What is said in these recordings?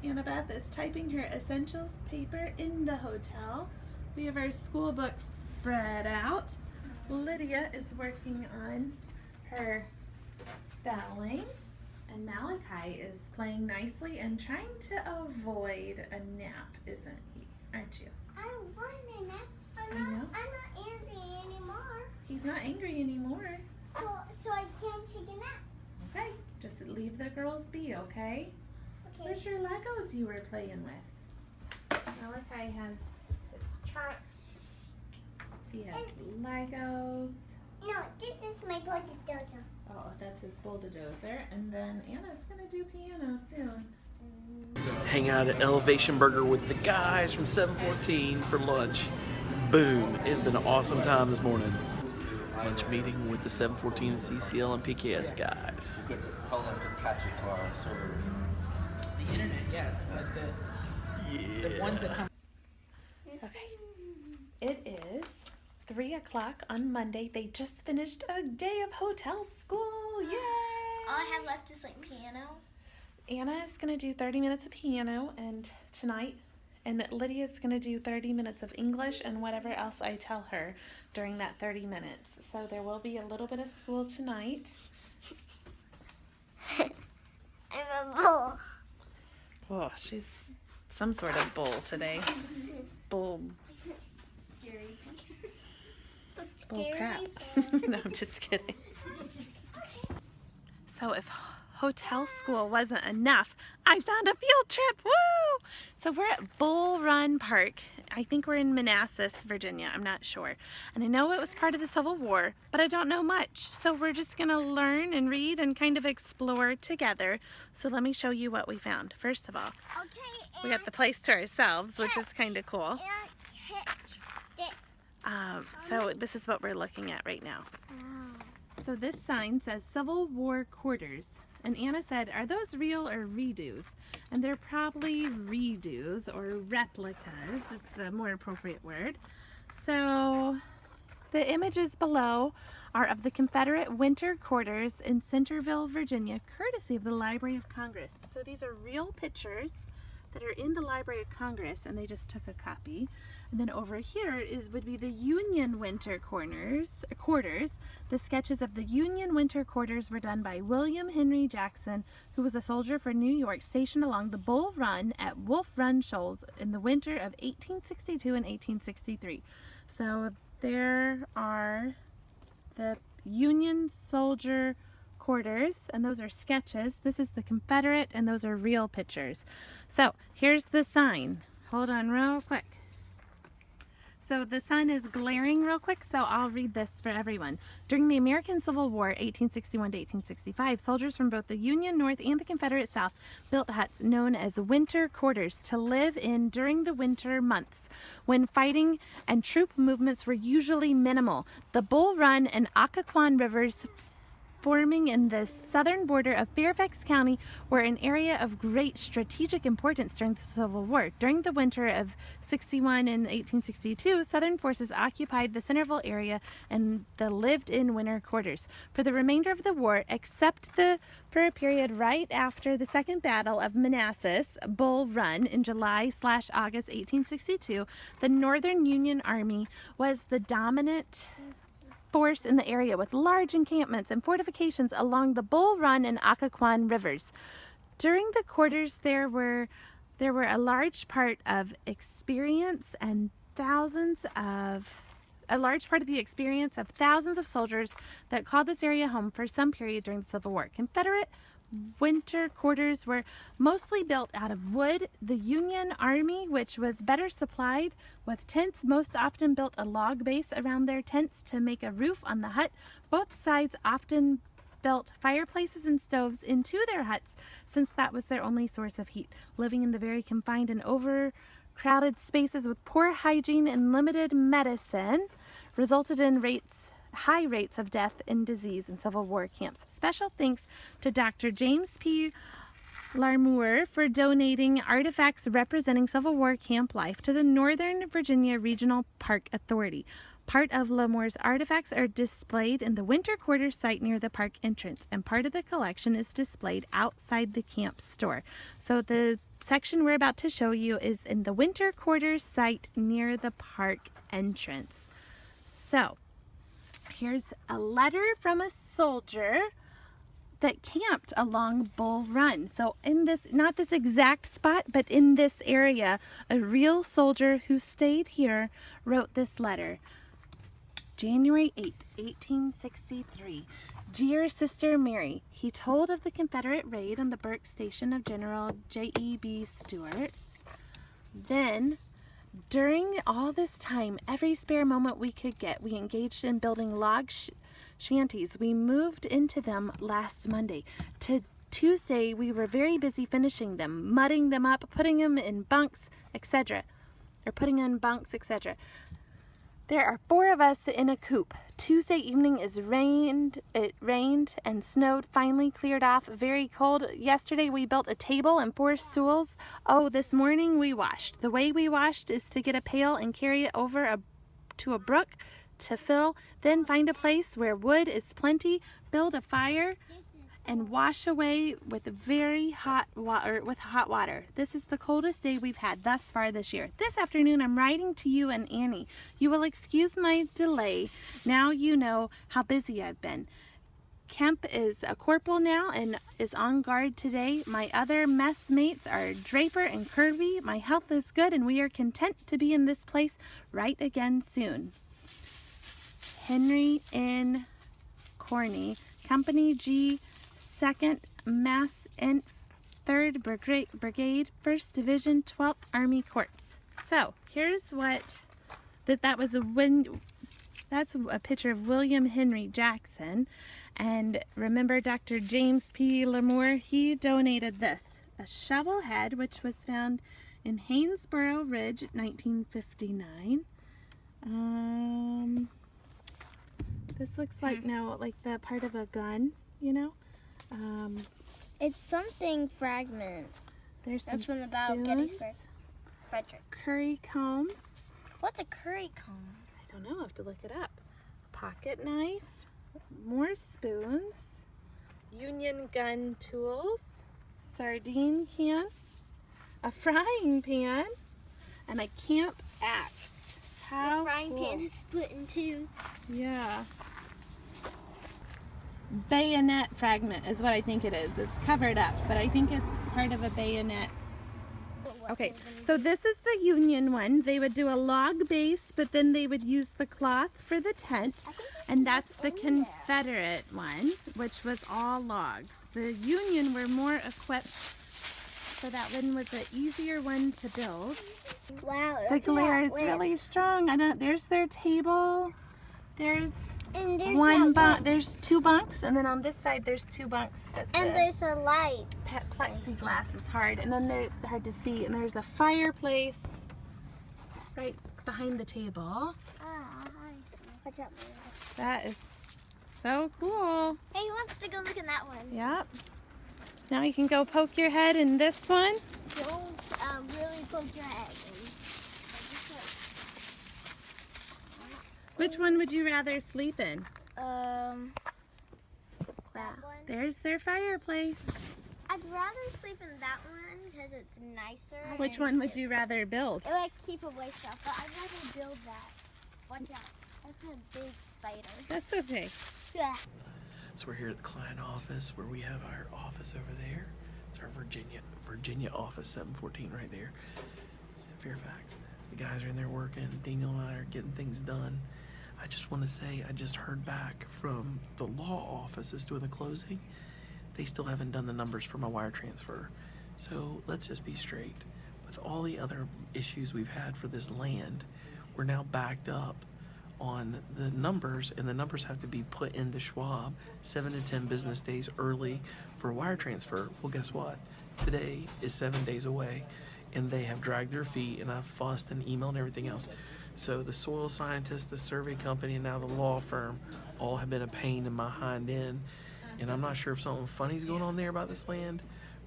Annabeth is typing her essentials paper in the hotel. We have our school books spread out. Lydia is working on her spelling. And Malachi is playing nicely and trying to avoid a nap, isn't he? Aren't you? I want a nap. I know. I'm not angry anymore. He's not angry anymore. So I can't take a nap. Okay, just leave the girls be, okay? Okay. Where's your Legos you were playing with? Malachi has his trucks. He has Legos. No, this is my bulldozer. Oh, that's his bulldozer. And then Anna's gonna do piano soon. Hang out at Elevation Burger with the guys from 714 for lunch. Boom! It's been an awesome time this morning. Lunch meeting with the 714 CCL and PKS guys. You could just tell them to catch it to our server. The internet, yes, but the ones that come. Okay. It is 3 o'clock on Monday. They just finished a day of hotel school. Yay! All I have left is like piano. Anna is going to do 30 minutes of piano and tonight, and Lydia's going to do 30 minutes of English and whatever else I tell her during that 30 minutes. So there will be a little bit of school tonight. I'm a bull. Oh, she's some sort of bull today. Bull crap. No, I'm just kidding. So if hotel school wasn't enough, I found a field trip. Woo! So we're at Bull Run Park. I think we're in Manassas, Virginia. I'm not sure. And I know it was part of the Civil War, but I don't know much. So we're just going to learn and read and kind of explore together. So let me show you what we found. First of all, we got the place to ourselves, which is kind of cool. So this is what we're looking at right now. So this sign says Civil War Quarters. And Anna said, are those real or redos? And they're probably redos or replicas is the more appropriate word. So the images below are of the Confederate winter quarters in Centerville, Virginia, courtesy of the Library of Congress. So these are real pictures that are in the Library of Congress, and they just took a copy. And then over here would be the Union winter quarters. The sketches of the Union winter quarters were done by William Henry Jackson, who was a soldier for New York stationed along the Bull Run at Wolf Run Shoals in the winter of 1862 and 1863. So there are the Union soldier quarters, and those are sketches. This is the Confederate, and those are real pictures. So here's the sign. Hold on real quick. So the sun is glaring real quick, so I'll read this for everyone. During the American Civil War, 1861 to 1865, soldiers from both the Union North and the Confederate South built huts known as winter quarters to live in during the winter months, when fighting and troop movements were usually minimal. The Bull Run and Occoquan rivers forming in the southern border of Fairfax County were an area of great strategic importance during the Civil War. During the winter of 61 and 1862, Southern forces occupied the Centerville area and the lived-in winter quarters. For the remainder of the war, except for a period right after the Second Battle of Manassas, Bull Run in July/August 1862, the Northern Union Army was the dominant force in the area with large encampments and fortifications along the Bull Run and Occoquan rivers. During the quarters there were a large part of the experience of thousands of soldiers that called this area home for some period during the Civil War. Confederate winter quarters were mostly built out of wood. The Union Army, which was better supplied with tents, most often built a log base around their tents to make a roof on the hut. Both sides often built fireplaces and stoves into their huts, since that was their only source of heat. Living in the very confined and overcrowded spaces with poor hygiene and limited medicine resulted in high rates of death and disease in Civil War camps. Special thanks to Dr. James P. Larmour for donating artifacts representing Civil War camp life to the Northern Virginia Regional Park Authority. Part of Lemore's artifacts are displayed in the winter quarters site near the park entrance, and part of the collection is displayed outside the camp store. So the section we're about to show you is in the winter quarters site near the park entrance. So here's a letter from a soldier that camped along Bull Run. So in this, not this exact spot, but in this area, a real soldier who stayed here wrote this letter. January 8, 1863. Dear Sister Mary, he told of the Confederate raid on the Burke Station of General J.E.B. Stuart. Then, during all this time, every spare moment we could get, we engaged in building log shanties. We moved into them last Monday. To Tuesday, we were very busy finishing them, mudding them up, putting them in bunks, etc. There are 4 of us in a coop. Tuesday evening it rained and snowed, finally cleared off, very cold. Yesterday we built a table and 4 stools. Oh, this morning we washed. The way we washed is to get a pail and carry it over to a brook to fill, then find a place where wood is plenty, build a fire, and wash away with very hot water. This is the coldest day we've had thus far this year. This afternoon I'm writing to you and Annie. You will excuse my delay. Now you know how busy I've been. Kemp is a corporal now and is on guard today. My other messmates are Draper and Kirby. My health is good and we are content to be in this place right again soon. Henry N. Corney, Company G, 2nd Mass Inf. 3rd Brigade, 1st Division, 12th Army Corps. So here's what that's a picture of William Henry Jackson. And remember Dr. James P. Lemore, he donated this, a shovel head, which was found in Haynesboro Ridge, 1959. This looks like like the part of a gun, you know. It's something fragment. There's That's some from about spoons. Gettysburg. Frederick. Curry comb. What's a curry comb? I don't know. I have to look it up. Pocket knife. More spoons. Union gun tools. Sardine can. A frying pan. And a camp axe. How The frying cool. pan is split in 2. Yeah. Bayonet fragment is what I think it is. It's covered up, but I think it's part of a bayonet. Okay, so this is the Union one. They would do a log base, but then they would use the cloth for the tent. And that's the Confederate one, which was all logs. The Union were more equipped, so that one was the easier one to build. Wow. The glare is really strong. There's their table. There's And there's one that bunk. one. There's 2 bunks, and then on this side there's 2 bunks. But And there's a light. plexiglass is hard, and then they're hard to see. And there's a fireplace right behind the table. Watch out. That is so cool. Hey, he wants to go look in that one. Yep. Now you can go poke your head in this one. Don't really poke your head. Which one would you rather sleep in? That one. There's their fireplace. I'd rather sleep in that one because it's nicer. Which and one would you rather build? It like keep away stuff, but I'd rather build that. Watch out. That's a big spider. That's okay. Yeah. So we're here at the client office where we have our office over there. It's our Virginia office, 714 right there. Fairfax. The guys are in there working. Daniel and I are getting things done. I just want to say I just heard back from the law office that's doing the closing. They still haven't done the numbers for my wire transfer. So let's just be straight. With all the other issues we've had for this land, we're now backed up on the numbers, and the numbers have to be put into Schwab 7 to 10 business days early for wire transfer. Well, guess what? Today is 7 days away, and they have dragged their feet, and I've fussed and emailed and everything else. So the soil scientist, the survey company, and now the law firm all have been a pain in my hind end. And I'm not sure if something funny's going on there about this land,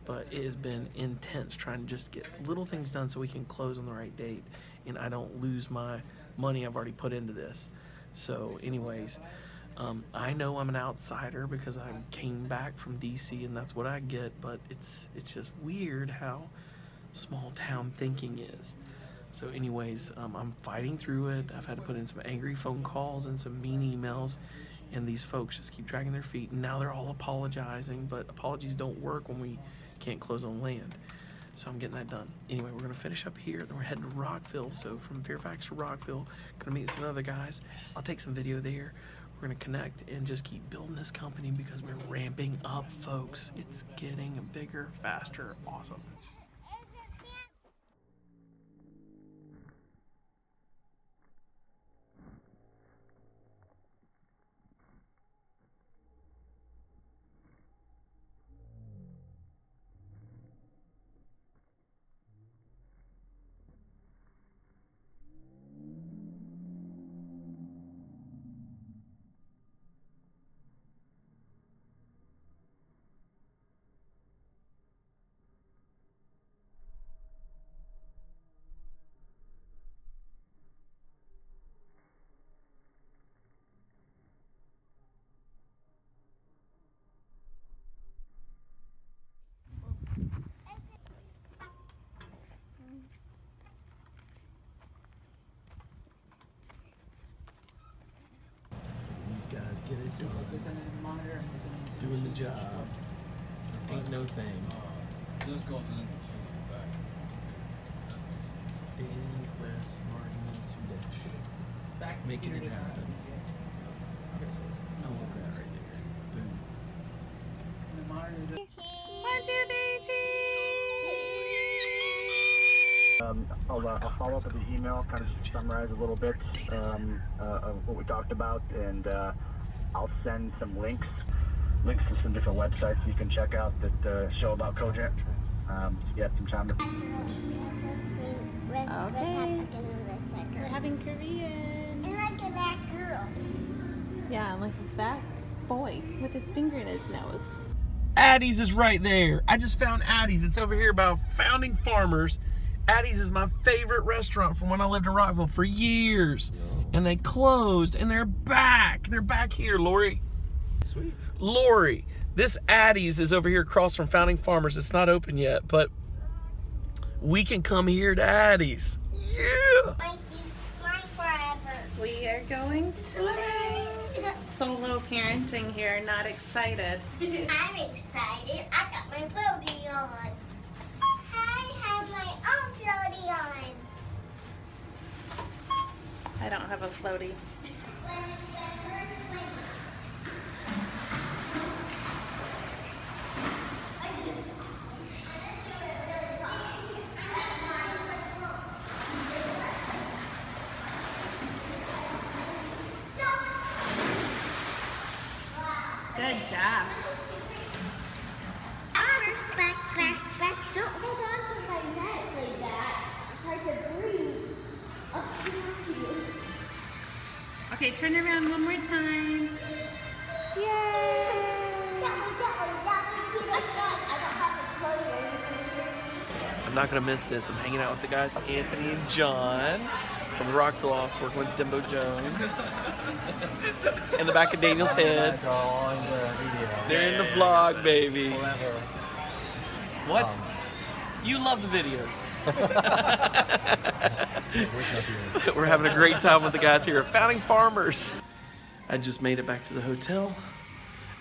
but it has been intense trying to just get little things done so we can close on the right date and I don't lose my money I've already put into this. So anyways, I know I'm an outsider because I came back from DC and that's what I get, but it's just weird how small town thinking is. So anyways, I'm fighting through it. I've had to put in some angry phone calls and some mean emails, and these folks just keep dragging their feet, and now they're all apologizing, but apologies don't work when we can't close on land. So I'm getting that done. Anyway, we're gonna finish up here, then we're heading to Rockville. So from Fairfax to Rockville, gonna meet some other guys. I'll take some video there. We're gonna connect and just keep building this company because we're ramping up, folks. It's getting bigger, faster, awesome. These guys get it done. Listen to the monitor and listen to Doing the job. Ain't no thing. This goes in back. Danny, Wes, Martin, and Sudesh. back Making computer it design. happen. Okay, so it's I love that right there. Boom. the monitor. 1, 2, 3, cheese! I'll follow up with the email, kind of summarize a little bit of what we talked about, and I'll send some links to some different websites you can check out that show about Kojak. So you have some time to. Okay. We're having Korean. And look at that girl. Yeah, like that boy with his finger in his nose. Addie's is right there. I just found Addie's. It's over here about Founding Farmers. Addie's is my favorite restaurant from when I lived in Rockville for years. And they closed and they're back. They're back here, Lori. Sweet. Lori, this Addie's is over here across from Founding Farmers. It's not open yet, but we can come here to Addie's. Yeah. Mine forever. We are going swimming. Solo parenting here, not excited. I'm excited. I got my floaty on. I have my own floaty on. I don't have a floaty. Good job. Back. Don't hold on to my neck like that. It's hard to breathe. Up to you. Okay, turn around one more time. Yay! That one, get a shot. I don't have a floaty or anything. I'm not going to miss this. I'm hanging out with the guys, Anthony and John from the Rockville office, working with Dimbo Jones. In the back of Daniel's head. That's all in the video. They're in the vlog, baby. Forever. What? You love the videos. We're having a great time with the guys here at Founding Farmers. I just made it back to the hotel.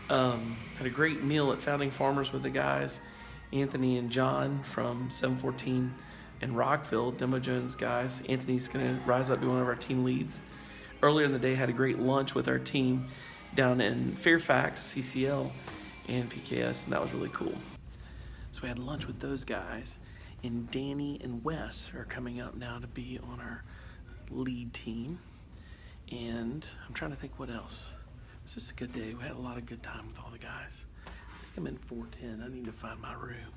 Had a great meal at Founding Farmers with the guys, Anthony and John from 714 and Rockville, Demo Jones guys. Anthony's gonna rise up to be one of our team leads. Earlier in the day, had a great lunch with our team down in Fairfax, CCL, and PKS, and that was really cool. So we had lunch with those guys, and Danny and Wes are coming up now to be on our lead team. And I'm trying to think what else. It was just a good day. We had a lot of good time with all the guys. I think I'm in 410. I need to find my room.